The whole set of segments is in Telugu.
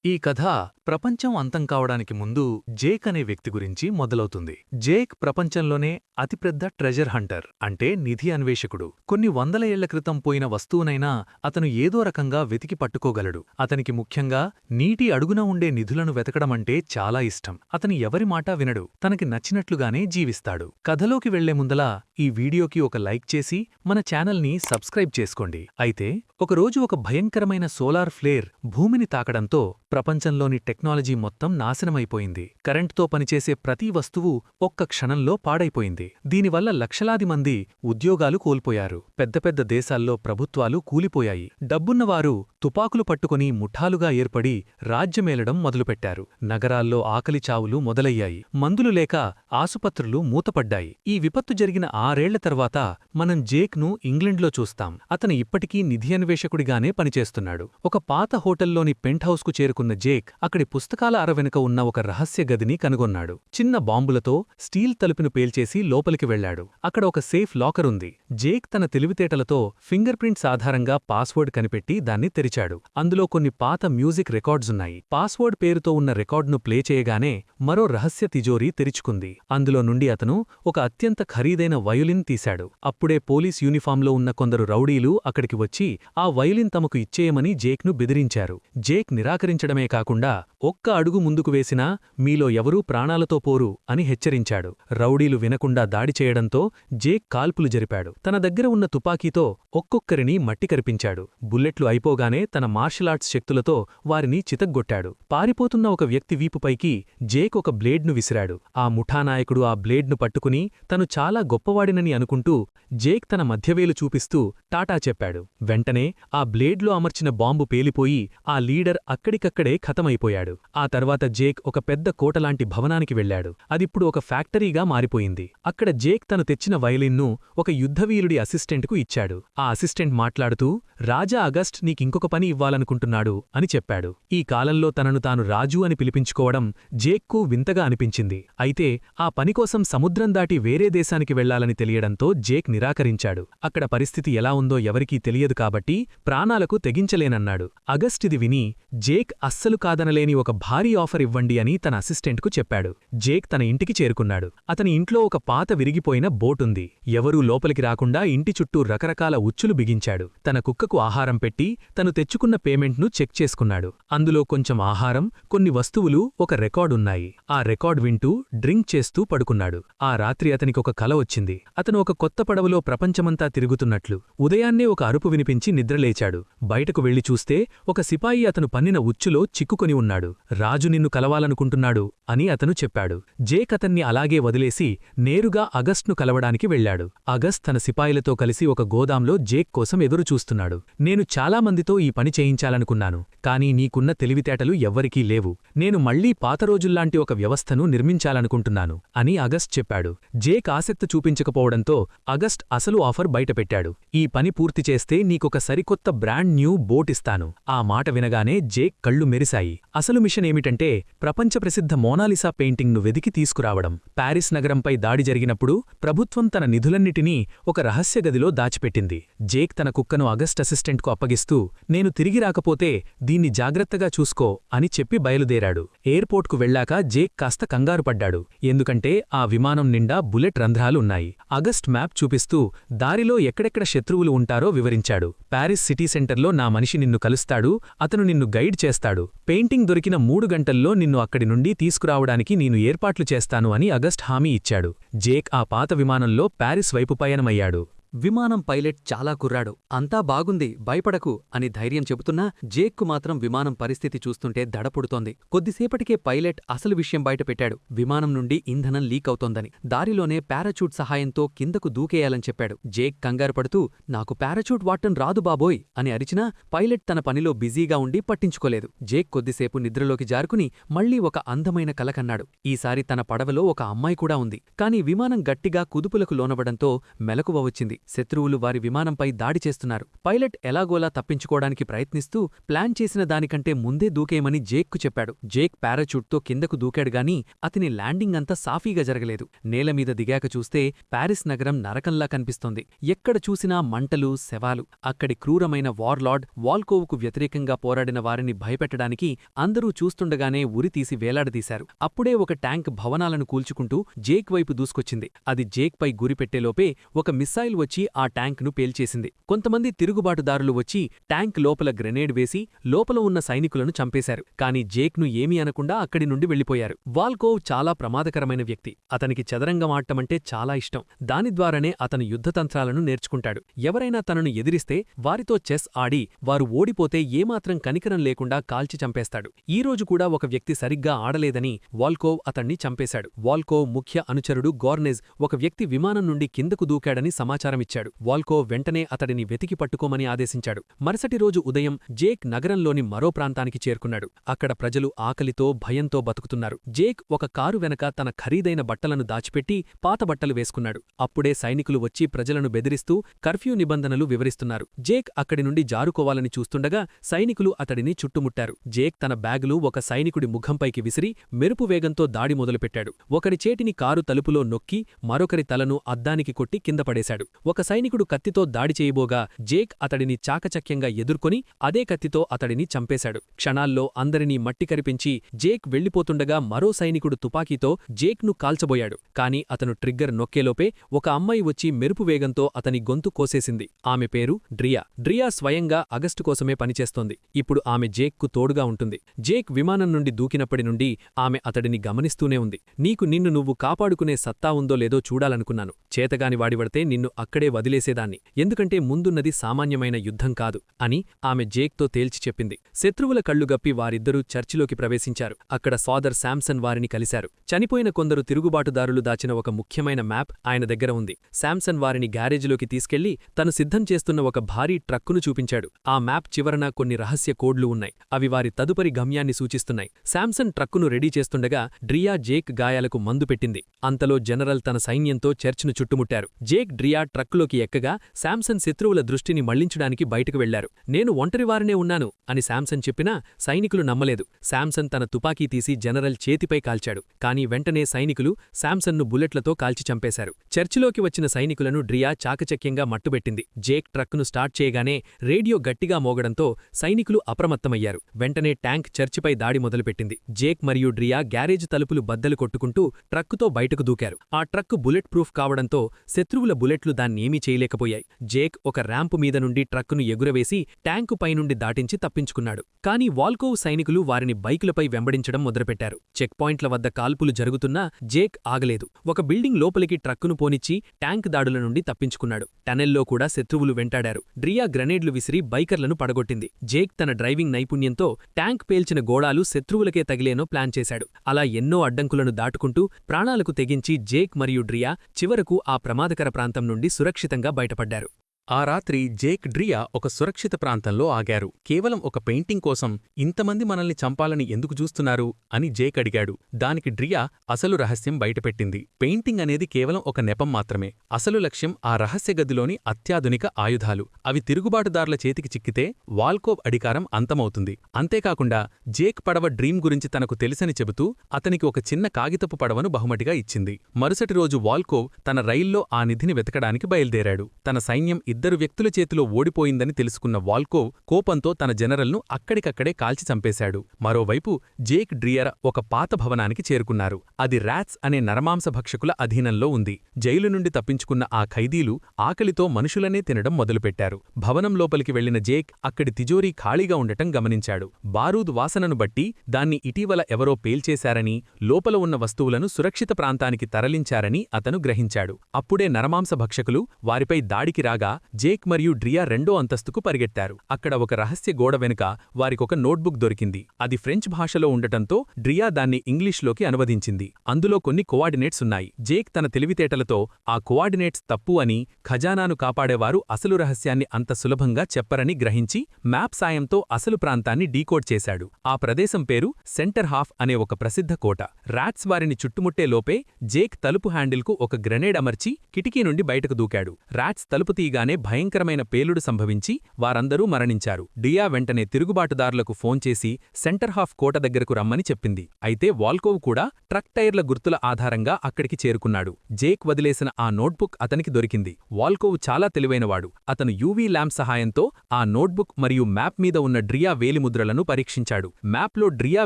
ఈ కథ ప్రపంచం అంతం కావడానికి ముందు జేక్ అనే వ్యక్తి గురించి మొదలవుతుంది. జేక్ ప్రపంచంలోనే అతిపెద్ద ట్రెజర్ హంటర్, అంటే నిధి అన్వేషకుడు. కొన్ని వందల ఏళ్ల క్రితం పోయిన వస్తువునైనా అతను ఏదో రకంగా వెతికి పట్టుకోగలడు. అతనికి ముఖ్యంగా నీటి అడుగున ఉండే నిధులను వెతకడమంటే చాలా ఇష్టం. అతని ఎవరి మాటా వినడు, తనకి నచ్చినట్లుగానే జీవిస్తాడు. కథలోకి వెళ్లే ముందలా ఈ వీడియోకి ఒక లైక్ చేసి మన ఛానల్ని సబ్స్క్రైబ్ చేసుకోండి. అయితే ఒకరోజు ఒక భయంకరమైన సోలార్ ఫ్లేర్ భూమిని తాకడంతో ప్రపంచంలోని టెక్నాలజీ మొత్తం నాశనమైపోయింది. కరెంట్తో పనిచేసే ప్రతి వస్తువు ఒక్క క్షణంలో పాడైపోయింది. దీనివల్ల లక్షలాది మంది ఉద్యోగాలు కోల్పోయారు. పెద్ద పెద్ద దేశాల్లో ప్రభుత్వాలు కూలిపోయాయి. డబ్బున్నవారు తుపాకులు పట్టుకుని ముఠాలుగా ఏర్పడి రాజ్యమేలడం మొదలుపెట్టారు. నగరాల్లో ఆకలి చావులు మొదలయ్యాయి. మందులు లేక ఆసుపత్రులు మూతపడ్డాయి. ఈ విపత్తు జరిగిన 6 ఏళ్ల తర్వాత మనం జేక్ను ఇంగ్లండ్లో చూస్తాం. అతను ఇప్పటికీ నిధి అన్వేషకుడిగానే పనిచేస్తున్నాడు. ఒక పాత హోటల్లోని పెంట్ హౌస్కు చేరుకున్న జేక్ అక్కడి పుస్తకాల అర వెనుక ఉన్న ఒక రహస్య గదిని కనుగొన్నాడు. చిన్న బాంబులతో స్టీల్ తలుపును పేల్చేసి లోపలికి వెళ్లాడు. అక్కడ ఒక సేఫ్ లాకర్ ఉంది. జేక్ తన తెలివితేటలతో ఫింగర్ ప్రింట్స్ ఆధారంగా పాస్వర్డ్ కనిపెట్టి దాన్ని తెరిచాడు. అందులో కొన్ని పాత మ్యూజిక్ రికార్డ్సున్నాయి. పాస్వర్డ్ పేరుతో ఉన్న రికార్డును ప్లే చేయగానే మరో రహస్య తిజోరీ తెరుచుకుంది. అందులో నుండి అతను ఒక అత్యంత ఖరీదైన వయోలిన్ తీశాడు. అప్పుడే పోలీస్ యూనిఫాంలో ఉన్న కొందరు రౌడీలు అక్కడికి వచ్చి ఆ వయోలిన్ తమకు ఇచ్చేయమని జేక్ను బెదిరించారు. జేక్ నిరాకరించడమే కాకుండా ఒక్క అడుగు ముందుకు వేసినా మీలో ఎవరూ ప్రాణాలతో పోరు అని హెచ్చరించాడు. రౌడీలు వినకుండా దాడి చేయడంతో జేక్ కాల్పులు జరిపాడు. తన దగ్గర ఉన్న తుపాకీతో ఒక్కొక్కరిని మట్టి కరిపించాడు. బుల్లెట్లు అయిపోగానే తన మార్షల్ ఆర్ట్స్ శక్తులతో వారిని చితగ్గొట్టాడు. పారిపోతున్న ఒక వ్యక్తి వీపుపైకి జేక్ ఒక బ్లేడ్ను విసిరాడు. ఆ ముఠానాయకుడు ఆ బ్లేడ్ను పట్టుకుని తను చాలా గొప్పవాడినని అనుకుంటూ జేక్ తన మధ్యవేలు చూపిస్తూ టాటా చెప్పాడు. వెంటనే ఆ బ్లేడ్లో అమర్చిన బాంబు పేలిపోయి ఆ లీడర్ అక్కడికక్కడే ఖతమైపోయాడు. ఆ తర్వాత జేక్ ఒక పెద్ద కోటలాంటి భవనానికి వెళ్లాడు. అదిప్పుడు ఒక ఫ్యాక్టరీగా మారిపోయింది. అక్కడ జేక్ తను తెచ్చిన వయలిన్ను ఒక యుద్ధవీరుడి అసిస్టెంట్కు ఇచ్చాడు. ఆ అసిస్టెంట్ మాట్లాడుతూ రాజా అగస్ట్ నీకింకొక పని ఇవ్వాలనుకుంటున్నాడు అని చెప్పాడు. ఈ కాలంలో తనను తాను రాజు అని పిలిపించుకోవడం జేక్కు వింతగా అనిపించింది. అయితే ఆ పనికోసం సముద్రం దాటి వేరే దేశానికి వెళ్లాలని తెలియడంతో జేక్ నిరాకరించాడు. అక్కడ పరిస్థితి ఎలా ఉందో ఎవరికీ తెలియదు కాబట్టి ప్రాణాలకు తెగించలేనన్నాడు. అగస్ట్ ఇది విని జేక్ అస్సలు కాదనలేని ఒక భారీ ఆఫర్ ఇవ్వండి అని తన అసిస్టెంట్కు చెప్పాడు. జేక్ తన ఇంటికి చేరుకున్నాడు. అతని ఇంట్లో ఒక పాత విరిగిపోయిన బోటుంది. ఎవరూ లోపలికి రాకుండా ఇంటి చుట్టూ రకరకాల ఉచ్చులు బిగించాడు. తన కుక్కకు ఆహారం పెట్టి తను తెచ్చుకున్న పేమెంట్ను చెక్ చేసుకున్నాడు. అందులో కొంచెం ఆహారం, కొన్ని వస్తువులు, ఒక రికార్డున్నాయి. ఆ రికార్డ్ వింటూ డ్రింక్ చేస్తూ పడుకున్నాడు. ఆ రాత్రి అతనికొక కల వచ్చింది. అతను ఒక కొత్త పడవలో ప్రపంచమంతా తిరుగుతున్నట్లు. ఉదయాన్నే ఒక అరుపు వినిపించి నిద్రలేచాడు. బయటకు వెళ్లి చూస్తే ఒక సిపాయి అతను పన్నిన ఉచ్చులో చిక్కుకొని ఉన్నాడు. రాజు నిన్ను కలవాలనుకుంటున్నాడు అని అతను చెప్పాడు. జేక్ అతన్ని అలాగే వదిలేసి నేరుగా అగస్ట్ను కలవడానికి వెళ్లాడు. అగస్ట్ తన సిపాయిలతో కలిసి ఒక గోదాంలో జేక్ కోసం ఎదురుచూస్తున్నాడు. నేను చాలామందితో ఈ పని చేయించాలనుకున్నాను, కానీ నీకున్న తెలివితేటలు ఎవ్వరికీ లేవు. నేను మళ్లీ పాత రోజుల్లాంటి ఒక వ్యవస్థను నిర్మించాలనుకుంటున్నాను అని అగస్ట్ చెప్పాడు. జేక్ ఆసక్తి చూపించకపోవడంతో అగస్ట్ అసలు ఆఫర్ బయటపెట్టాడు. ఈ పని పూర్తి చేస్తే నీకొక సరికొత్త బ్రాండ్ న్యూ బోట్ ఇస్తాను. ఆ మాట వినగానే జేక్ కళ్ళు మెరిశాయి. అసలు మిషన్ ఏమిటంటే ప్రపంచ ప్రసిద్ధ మోనాలిసా పెయింటింగ్ను వెదికి తీసుకురావడం. ప్యారిస్ నగరంపై దాడి జరిగినప్పుడు ప్రభుత్వం తన నిధులన్నిటినీ ఒక రహస్య గదిలో దాచిపెట్టింది. జేక్ తన కుక్కను అగస్ట్ అసిస్టెంట్కు అప్పగిస్తూ నేను తిరిగి రాకపోతే దీన్ని జాగ్రత్తగా చూసుకో అని చెప్పి బయలుదేరాడు. ఎయిర్పోర్ట్కు వెళ్లాక జేక్ కాస్త కంగారుపడ్డాడు. ఎందుకంటే ఆ విమానం నిండా బుల్లెట్ రంధ్రాలున్నాయి. అగస్ట్ మ్యాప్ చూపిస్తూ దారిలో ఎక్కడెక్కడ శత్రువులు ఉంటారో వివరించాడు. ప్యారిస్ సిటీ సెంటర్లో నా మనిషి నిన్ను కలుస్తాడు, అతను నిన్ను గైడ్ చేస్తాడు. పెయింటింగ్ దొరికిన 3 గంటల్లో నిన్ను అక్కడి నుండి తీసుకురావడానికి నేను ఏర్పాట్లు చేస్తాను అని అగస్ట్ హామీ ఇచ్చాడు. జేక్ ఆ పాత విమానంలో ప్యారిస్ వైపు పయనమయ్యాడు. విమానం పైలట్ చాలా కుర్రాడు. అంతా బాగుంది, భయపడకు అని ధైర్యం చెబుతున్నా జేక్కు మాత్రం విమానం పరిస్థితి చూస్తుంటే దడపుడుతోంది. కొద్దిసేపటికే పైలట్ అసలు విషయం బయటపెట్టాడు. విమానం నుండి ఇంధనం లీక్ అవుతోందని. దారిలోనే పారాచూట్ సహాయంతో కిందకు దూకేయాలని చెప్పాడు. జేక్ కంగారుపడుతూ నాకు పారాచూట్ వాడటం రాదు బాబోయ్ అని అరిచినా పైలట్ తన పనిలో బిజీగా ఉండి పట్టించుకోలేదు. జేక్ కొద్దిసేపు నిద్రలోకి జారుకుని మళ్లీ ఒక అందమైన కల కన్నాడు. ఈసారి తన పడవలో ఒక అమ్మాయి కూడా ఉంది. కాని విమానం గట్టిగా కుదుపులకు లోనవడంతో మెలకువ వచ్చింది. శత్రువులు వారి విమానంపై దాడి చేస్తున్నారు. పైలట్ ఎలాగోలా తప్పించుకోవడానికి ప్రయత్నిస్తూ ప్లాన్ చేసిన దానికంటే ముందే దూకేయమని జేక్కు చెప్పాడు. జేక్ పారాచూట్తో కిందకు దూకాడుగాని అతని ల్యాండింగ్ అంతా సాఫీగా జరగలేదు. నేలమీద దిగాక చూస్తే ప్యారిస్ నగరం నరకంలా కనిపిస్తోంది. ఎక్కడ చూసినా మంటలు, శవాలు. అక్కడి క్రూరమైన వార్లార్డ్ వాల్కోవ్కు వ్యతిరేకంగా పోరాడిన వారిని భయపెట్టడానికి అందరూ చూస్తుండగానే ఉరితీసి వేలాడదీశారు. అప్పుడే ఒక ట్యాంక్ భవనాలను కూల్చుకుంటూ జేక్ వైపు దూసుకొచ్చింది. అది జేక్ పై గురిపెట్టేలోపే ఒక మిస్సైల్ వచ్చి ఆ ట్యాంక్ను పేల్చేసింది. కొంతమంది తిరుగుబాటుదారులు వచ్చి ట్యాంక్ లోపల గ్రెనేడ్ వేసి లోపల ఉన్న సైనికులను చంపేశారు. కాని జేక్ను ఏమీ అనకుండా అక్కడి నుండి వెళ్లిపోయారు. వాల్కోవ్ చాలా ప్రమాదకరమైన వ్యక్తి. అతనికి చదరంగం ఆడటమంటే చాలా ఇష్టం. దానిద్వారానే అతను యుద్ధతంత్రాలను నేర్చుకుంటాడు. ఎవరైనా తనను ఎదిరిస్తే వారితో చెస్ ఆడి వారు ఓడిపోతే ఏమాత్రం కనికరం లేకుండా కాల్చి చంపేస్తాడు. ఈ రోజు కూడా ఒక వ్యక్తి సరిగ్గా ఆడలేదని వాల్కోవ్ అతణ్ణి చంపేశాడు. వాల్కోవ్ ముఖ్య అనుచరుడు గోర్నెజ్ ఒక వ్యక్తి విమానం నుండి కిందకు దూకాడని సమాచారమిచ్చాడు. వాల్కోవ్ వెంటనే అతడిని వెతికి పట్టుకోమని ఆదేశించాడు. మరుసటి రోజు ఉదయం జేక్ నగరంలోని మరో ప్రాంతానికి చేరుకున్నాడు. అక్కడ ప్రజలు ఆకలితో, భయంతో బతుకుతున్నారు. జేక్ ఒక కారు వెనక తన ఖరీదైన బట్టలను దాచిపెట్టి పాత బట్టలు వేసుకున్నాడు. అప్పుడే సైనికులు వచ్చి ప్రజలను బెదిరిస్తూ కర్ఫ్యూ నిబంధనలు వివరిస్తున్నారు. జేక్ అక్కడి నుండి జారుకోవాలని చూస్తుండగా సైనికులు అతడిని చుట్టుముట్టారు. జేక్ తన బ్యాగులు ఒక సైనికుడి ముఖంపైకి విసిరి మెరుపు వేగంతో దాడి మొదలుపెట్టాడు. ఒకరి చేతిని కారు తలుపులో నొక్కి మరొకరి తలను అద్దానికి కొట్టి కింద పడేశాడు. ఒక సైనికుడు కత్తితో దాడి చేయబోగా జేక్ అతడిని చాకచక్యంగా ఎదుర్కొని అదే కత్తితో అతడిని చంపేశాడు. క్షణాల్లో అందరినీ మట్టి కరిపించి జేక్ వెళ్లిపోతుండగా మరో సైనికుడు తుపాకీతో జేక్ను కాల్చబోయాడు. కాని అతను ట్రిగ్గర్ నొక్కేలోపే ఒక అమ్మాయి వచ్చి మెరుపు వేగంతో అతని గొంతు కోసేసింది. ఆమె పేరు డ్రియా. డ్రియా స్వయంగా అగస్టు కోసమే పనిచేస్తోంది. ఇప్పుడు ఆమె జేక్కు తోడుగా ఉంటుంది. జేక్ విమానం నుండి దూకినప్పటి నుండి ఆమె అతడిని గమనిస్తూనే ఉంది. నీకు నిన్ను నువ్వు కాపాడుకునే సత్తా ఉందో లేదో చూడాలనుకున్నాను. చేతగాని వాడివడితే నిన్ను అక్కడే వదిలేసేదాన్ని. ఎందుకంటే ముందున్నది సామాన్యమైన యుద్ధం కాదు అని ఆమె జేక్తో తేల్చి చెప్పింది. శత్రువుల కళ్లుగప్పి వారిద్దరూ చర్చిలోకి ప్రవేశించారు. అక్కడ ఫాదర్ శాంసన్ వారిని కలిశారు. చనిపోయిన కొందరు తిరుగుబాటుదారులు దాచిన ఒక ముఖ్యమైన మ్యాప్ ఆయన దగ్గర ఉంది. శాంసన్ వారిని గ్యారేజ్లోకి తీసుకెళ్లి తను సిద్ధం చేస్తున్న ఒక భారీ ట్రక్కును చూపించాడు. ఆ మ్యాప్ చివరన కొన్ని రహస్య కోడ్లు ఉన్నాయి. అవి వారి తదుపరి గమ్యాన్ని సూచిస్తున్నాయి. శాంసన్ ట్రక్కును రెడీ చేస్తుండగా డ్రియా జేక్ గాయాలకు మందు పెట్టింది. అంతలో జనరల్ తన సైన్యంతో చర్చ్ను చుట్టుముట్టారు. జేక్ డ్రియా ట్రక్కులోకి ఎక్కగా శాంసన్ శత్రువుల దృష్టిని మళ్లించడానికి బయటకు వెళ్లారు. నేను ఒంటరివారనే ఉన్నాను అని శాంసన్ చెప్పినా సైనికులు నమ్మలేదు. శాంసన్ తన తుపాకీ తీసి జనరల్ చేతిపై కాల్చాడు. కాని వెంటనే సైనికులు శాంసన్ను బుల్లెట్లతో కాల్చి చంపేశారు. చర్చిలోకి వచ్చిన సైనికులను డ్రియా చాకచక్యంగా మట్టుబెట్టింది. జేక్ ట్రక్కును స్టార్ట్ చేయగానే రేడియో గట్టిగా మోగడంతో సైనికులు అప్రమత్తమయ్యారు. వెంటనే ట్యాంక్ చర్చిపై దాడి మొదలుపెట్టింది. జేక్ మరియు డ్రియా గ్యారేజ్ తలుపులు బద్దలు కొట్టుకుంటూ ట్రక్కుతో బయటకు దూకారు. ఆ ట్రక్కు బుల్లెట్ ప్రూఫ్ కావడంతో శత్రువుల బుల్లెట్లు దాన్నేమీ చేయలేకపోయాయి. జేక్ ఒక ర్యాంపు మీద నుండి ట్రక్కును ఎగురవేసి ట్యాంకు పైనుండి దాటించి తప్పించుకున్నాడు. కాని వాల్కోవ్ సైనికులు వారిని బైకులపై వెంబడించడం మొదలుపెట్టారు. చెక్ పాయింట్ల వద్ద కాల్పులు జరుగుతున్నా జేక్ ఆగలేదు. ఒక బిల్డింగ్ లోపలికి ట్రక్కును పోనిచ్చి ట్యాంక్ దాడుల నుండి తప్పించుకున్నాడు. టనెల్లో కూడా శత్రువులు వెంటాడారు. డ్రియా గ్రెనేడ్లు విసిరి బైకర్లను పడగొట్టింది. జేక్ తన డ్రైవింగ్ నైపుణ్యంతో ట్యాంక్ పేల్చిన గోళాలు శత్రువులకే తగిలేనో ప్లాన్ చేశాడు. అలా ఎన్నో అడ్డంకులను దాటుకుంటూ ప్రాణాలకు తెగించి జేక్ మరియు డ్రియా చివరకు ఆ ప్రమాదకర ప్రాంతం నుండి సురక్షితంగా బయటపడ్డారు. ఆ రాత్రి జేక్ డ్రియా ఒక సురక్షిత ప్రాంతంలో ఆగారు. కేవలం ఒక పెయింటింగ్ కోసం ఇంతమంది మనల్ని చంపాలని ఎందుకు చూస్తున్నారు అని జేక్ అడిగాడు. దానికి డ్రియా అసలు రహస్యం బయటపెట్టింది. పెయింటింగ్ అనేది కేవలం ఒక నెపం మాత్రమే. అసలు లక్ష్యం ఆ రహస్య గదిలోని అత్యాధునిక ఆయుధాలు. అవి తిరుగుబాటుదారుల చేతికి చిక్కితే వాల్కోవ్ అధికారం అంతమవుతుంది. అంతేకాకుండా జేక్ పడవ డ్రీమ్ గురించి తనకు తెలుసని చెబుతూ అతనికి ఒక చిన్న కాగితపు పడవను బహుమతిగా ఇచ్చింది. మరుసటి రోజు వాల్కోవ్ తన రైల్లో ఆ నిధిని వెతకడానికి బయలుదేరాడు. తన సైన్యం ఇద్దరు వ్యక్తుల చేతిలో ఓడిపోయిందని తెలుసుకున్న వాల్కోవ్ కోపంతో తన జనరల్ను అక్కడికక్కడే కాల్చి చంపేశాడు. మరోవైపు జేక్ డ్రియర్ ఒక పాత భవనానికి చేరుకున్నారు. అది ర్యాట్స్ అనే నరమాంస భక్షకుల అధీనంలో ఉంది. జైలు నుండి తప్పించుకున్న ఆ ఖైదీలు ఆకలితో మనుషులనే తినడం మొదలుపెట్టారు. భవనం లోపలికి వెళ్లిన జేక్ అక్కడి తిజోరీ ఖాళీగా ఉండటం గమనించాడు. బారూద్ వాసనను బట్టి దాన్ని ఇటీవల ఎవరో పేల్చేశారని, లోపల ఉన్న వస్తువులను సురక్షిత ప్రాంతానికి తరలించారని అతను గ్రహించాడు. అప్పుడే నరమాంస భక్షకులు వారిపై దాడికి రాగా జేక్ మరియు డ్రియా రెండో అంతస్తుకు పరిగెత్తారు. అక్కడ ఒక రహస్య గోడ వెనుక వారికొక నోట్బుక్ దొరికింది. అది ఫ్రెంచ్ భాషలో ఉండటంతో డ్రియా దాన్ని ఇంగ్లీష్లోకి అనువదించింది. అందులో కొన్ని కోఆర్డినేట్స్ ఉన్నాయి. జేక్ తన తెలివితేటలతో ఆ కోఆర్డినేట్స్ తప్పు అని, ఖజానాను కాపాడేవారు అసలు రహస్యాన్ని అంత సులభంగా చెప్పరని గ్రహించి మ్యాప్ సాయంతో అసలు ప్రాంతాన్ని డీకోడ్ చేశాడు. ఆ ప్రదేశం పేరు సెంటర్ హాఫ్ అనే ఒక ప్రసిద్ధ కోట. రాట్స్ వారిని చుట్టుముట్టే లోపే జేక్ తలుపు హ్యాండిల్కు ఒక గ్రెనేడ్ అమర్చి కిటికీ నుండి బయటకు దూకాడు. రాట్స్ తలుపు తీయగానే భయంకరమైన పేలుడు సంభవించి వారందరూ మరణించారు. డ్రియా వెంటనే తిరుగుబాటుదారులకు ఫోన్ చేసి సెంటర్ హాఫ్ కోట దగ్గరకు రమ్మని చెప్పింది. అయితే వాల్కోవ్ కూడా ట్రక్ టైర్ల గుర్తుల ఆధారంగా అక్కడికి చేరుకున్నాడు. జేక్ వదిలేసిన ఆ నోట్బుక్ అతనికి దొరికింది. వాల్కోవ్ చాలా తెలివైనవాడు. అతను యూవీ ల్యాంప్ సహాయంతో ఆ నోట్బుక్ మరియు మ్యాప్ మీద ఉన్న డ్రియా వేలిముద్రలను పరీక్షించాడు. మ్యాప్లో డ్రియా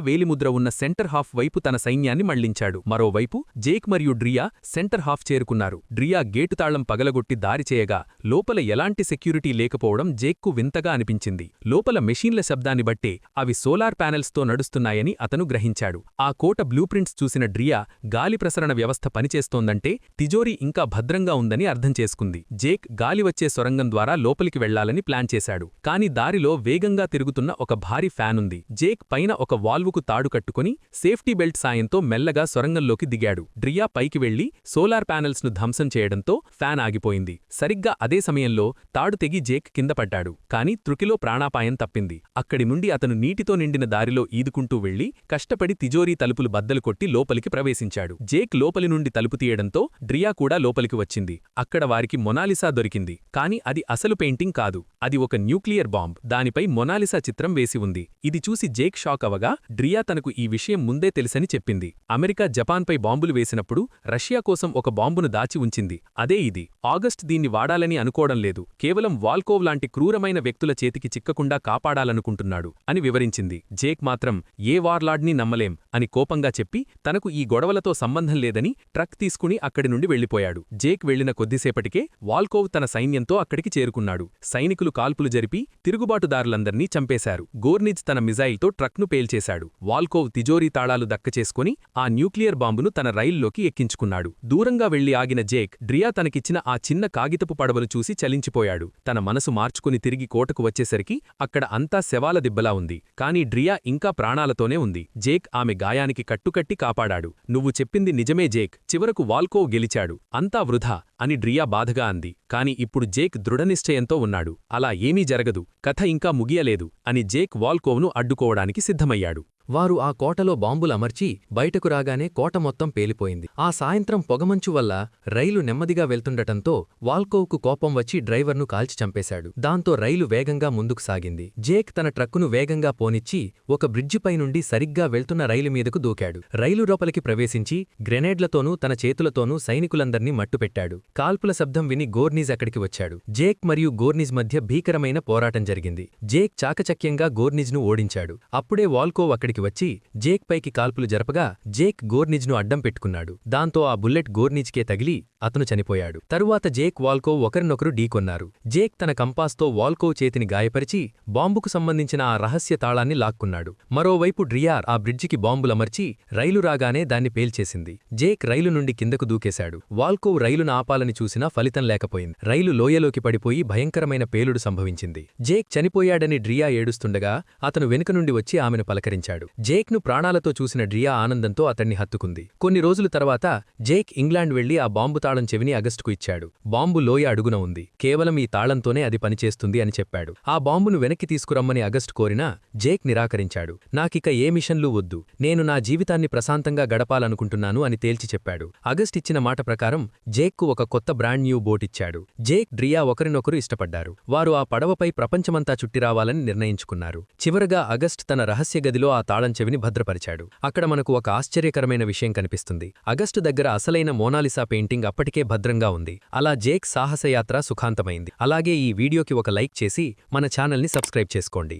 వేలిముద్ర ఉన్న సెంటర్ హాఫ్ వైపు తన సైన్యాన్ని మళ్లించాడు. మరోవైపు జేక్ మరియు డ్రియా సెంటర్ హాఫ్ చేరుకున్నారు. డ్రియా గేటు తాళం పగలగొట్టి దారి చేయగా లోపల ఎలాంటి సెక్యూరిటీ లేకపోవడం జేక్కు వింతగా అనిపించింది. లోపల మెషీన్ల శబ్దాన్ని బట్టే అవి సోలార్ ప్యానెల్స్తో నడుస్తున్నాయని అతను గ్రహించాడు. ఆ కోట బ్లూప్రింట్స్ చూసిన డ్రియా గాలి ప్రసరణ వ్యవస్థ పనిచేస్తోందంటే తిజోరీ ఇంకా భద్రంగా ఉందని అర్థం చేసుకుంది. జేక్ గాలి వచ్చే సొరంగం ద్వారా లోపలికి వెళ్లాలని ప్లాన్ చేశాడు. కాని దారిలో వేగంగా తిరుగుతున్న ఒక భారీ ఫ్యాన్ ఉంది. జేక్ పైన ఒక వాల్వుకు తాడు కట్టుకుని సేఫ్టీ బెల్ట్ సాయంతో మెల్లగా సొరంగంలోకి దిగాడు. డ్రియా పైకి వెళ్లి సోలార్ ప్యానెల్స్ను ధ్వంసం చేయడంతో ఫ్యాన్ ఆగిపోయింది. సరిగ్గా అదే సమయంలో తాడు తెగి జేక్ కింద పడ్డాడు. కాని త్రుకిలో ప్రాణాపాయం తప్పింది. అక్కడి నుండి అతను నీటితో నిండిన దారిలో ఈదుకుంటూ వెళ్లి కష్టపడి తిజోరీ తలుపులు బద్దలు కొట్టి లోపలికి ప్రవేశించాడు. జేక్ లోపలి నుండి తలుపు తీయడంతో డ్రియా కూడా లోపలికి వచ్చింది. అక్కడ వారికి మొనాలిసా దొరికింది. కాని అది అసలు పెయింటింగ్ కాదు. అది ఒక న్యూక్లియర్ బాంబ్. దానిపై మొనాలిసా చిత్రం వేసి ఉంది. ఇది చూసి జేక్ షాక్ అవగా డ్రియా తనకు ఈ విషయం ముందే తెలుసని చెప్పింది. అమెరికా జపాన్పై బాంబులు వేసినప్పుడు రష్యా కోసం ఒక బాంబును దాచి ఉంచింది. అదే ఇది. ఆగస్ట్ దీన్ని వాడాలని అనుకోవడం లేదు. కేవలం వాల్కోవ్ లాంటి క్రూరమైన వ్యక్తుల చేతికి చిక్కకుండా కాపాడాలనుకుంటున్నాడు అని వివరించింది. జేక్ మాత్రం ఏ వార్లాడ్ని నమ్మలేం అని కోపంగా చెప్పి తనకు ఈ గొడవలతో సంబంధం లేదని ట్రక్ తీసుకుని అక్కడి నుండి వెళ్లిపోయాడు. జేక్ వెళ్లిన కొద్దిసేపటికే వాల్కోవ్ తన సైన్యంతో అక్కడికి చేరుకున్నాడు. సైనికులు కాల్పులు జరిపి తిరుగుబాటుదారులందర్నీ చంపేశారు. గోర్నిజ్ తన మిజైల్తో ట్రక్ను పేల్చేశాడు. వాల్కోవ్ తిజోరీ తాళాలు దక్కచేసుకుని ఆ న్యూక్లియర్ బాంబును తన రైల్లోకి ఎక్కించుకున్నాడు. దూరంగా వెళ్లి ఆగిన జేక్ డ్రియా తనకిచ్చిన ఆ చిన్న కాగితపు పడవలు చూసి చలించిపోయాడు. తన మనసు మార్చుకుని తిరిగి కోటకు వచ్చేసరికి అక్కడ అంతా శవాల దిబ్బలా ఉంది. కాని డ్రియా ఇంకా ప్రాణాలతోనే ఉంది. జేక్ ఆమె గాయానికి కట్టుకట్టి కాపాడాడు. నువ్వు చెప్పింది నిజమే జేక్. చివరకు వాల్కోవ్ గెలిచాడు. అంతా వృధా అని డ్రియా బాధగా అంది. కాని ఇప్పుడు జేక్ దృఢనిశ్చయంతో ఉన్నాడు. అలా ఏమీ జరగదు, కథ ఇంకా ముగియలేదు అని జేక్ వాల్కోవ్ను అడ్డుకోవడానికి సిద్ధమయ్యాడు. వారు ఆ కోటలో బాంబులు అమర్చి బయటకు రాగానే కోట మొత్తం పేలిపోయింది. ఆ సాయంత్రం పొగమంచు వల్ల రైలు నెమ్మదిగా వెళ్తుండటంతో వాల్కోవ్కు కోపం వచ్చి డ్రైవర్ను కాల్చి చంపేశాడు. దాంతో రైలు వేగంగా ముందుకు సాగింది. జేక్ తన ట్రక్కును వేగంగా పోనిచ్చి ఒక బ్రిడ్జిపై నుండి సరిగ్గా వెళ్తున్న రైలు మీదకు దూకాడు. రైలు లోపలికి ప్రవేశించి గ్రెనేడ్లతోనూ తన చేతులతోనూ సైనికులందర్నీ మట్టుపెట్టాడు. కాల్పుల శబ్దం విని గోర్నిజ్ అక్కడికి వచ్చాడు. జేక్ మరియు గోర్నిజ్ మధ్య భీకరమైన పోరాటం జరిగింది. జేక్ చాకచక్యంగా గోర్నిజ్ను ఓడించాడు. అప్పుడే వాల్కోవ్ అక్కడికి వచ్చి జేక్ పైకి కాల్పులు జరపగా జేక్ గోర్నిజ్ను అడ్డం పెట్టుకున్నాడు. దాంతో ఆ బుల్లెట్ గోర్నిజ్కే తగిలి అతను చనిపోయాడు. తరువాత జేక్ వాల్కోవ్ ఒకరినొకరు ఢీకొన్నారు. జేక్ తన కంపాస్తో వాల్కోవ్ చేతిని గాయపరిచి బాంబుకు సంబంధించిన ఆ రహస్య తాళాన్ని లాక్కున్నాడు. మరోవైపు డ్రియా ఆ బ్రిడ్జికి బాంబులమర్చి రైలు రాగానే దాన్ని పేల్చేసింది. జేక్ రైలు నుండి కిందకు దూకేశాడు. వాల్కోవ్ రైలును ఆపాలని చూసినా ఫలితం లేకపోయింది. రైలు లోయలోకి పడిపోయి భయంకరమైన పేలుడు సంభవించింది. జేక్ చనిపోయాడని డ్రియా ఏడుస్తుండగా అతను వెనుక నుండి వచ్చి ఆమెను పలకరించాడు. జేక్ను ప్రాణాలతో చూసిన డ్రియా ఆనందంతో అతన్ని హత్తుకుంది. కొన్ని రోజుల తర్వాత జేక్ ఇంగ్లాండ్ వెళ్లి ఆ బాంబు తాళం చెవిని అగస్టుకు ఇచ్చాడు. బాంబు లోయ అడుగున ఉంది. కేవలం ఈ తాళంతోనే అది పనిచేస్తుంది అని చెప్పాడు. ఆ బాంబును వెనక్కి తీసుకురమ్మని అగస్ట్ కోరినా జేక్ నిరాకరించాడు. నాకిక ఏ మిషన్లూ వద్దు, నేను నా జీవితాన్ని ప్రశాంతంగా గడపాలనుకుంటున్నాను అని తేల్చి చెప్పాడు. అగస్ట్ ఇచ్చిన మాట ప్రకారం జేక్కు ఒక కొత్త బ్రాండ్ న్యూ బోట్ ఇచ్చాడు. జేక్ డ్రియా ఒకరినొకరు ఇష్టపడ్డారు. వారు ఆ పడవపై ప్రపంచమంతా చుట్టిరావాలని నిర్ణయించుకున్నారు. చివరగా అగస్ట్ తన రహస్య గదిలో ఆ తాళం చెవిని భద్రపరిచాడు. అక్కడ మనకు ఒక ఆశ్చర్యకరమైన విషయం కనిపిస్తుంది. అగస్టు దగ్గర అసలైన మోనాలిసా పెయింటింగ్ అప్పటికే భద్రంగా ఉంది. అలా జేక్ సాహసయాత్ర సుఖాంతమైంది. అలాగే ఈ వీడియోకి ఒక లైక్ చేసి మన ఛానల్ని సబ్స్క్రైబ్ చేసుకోండి.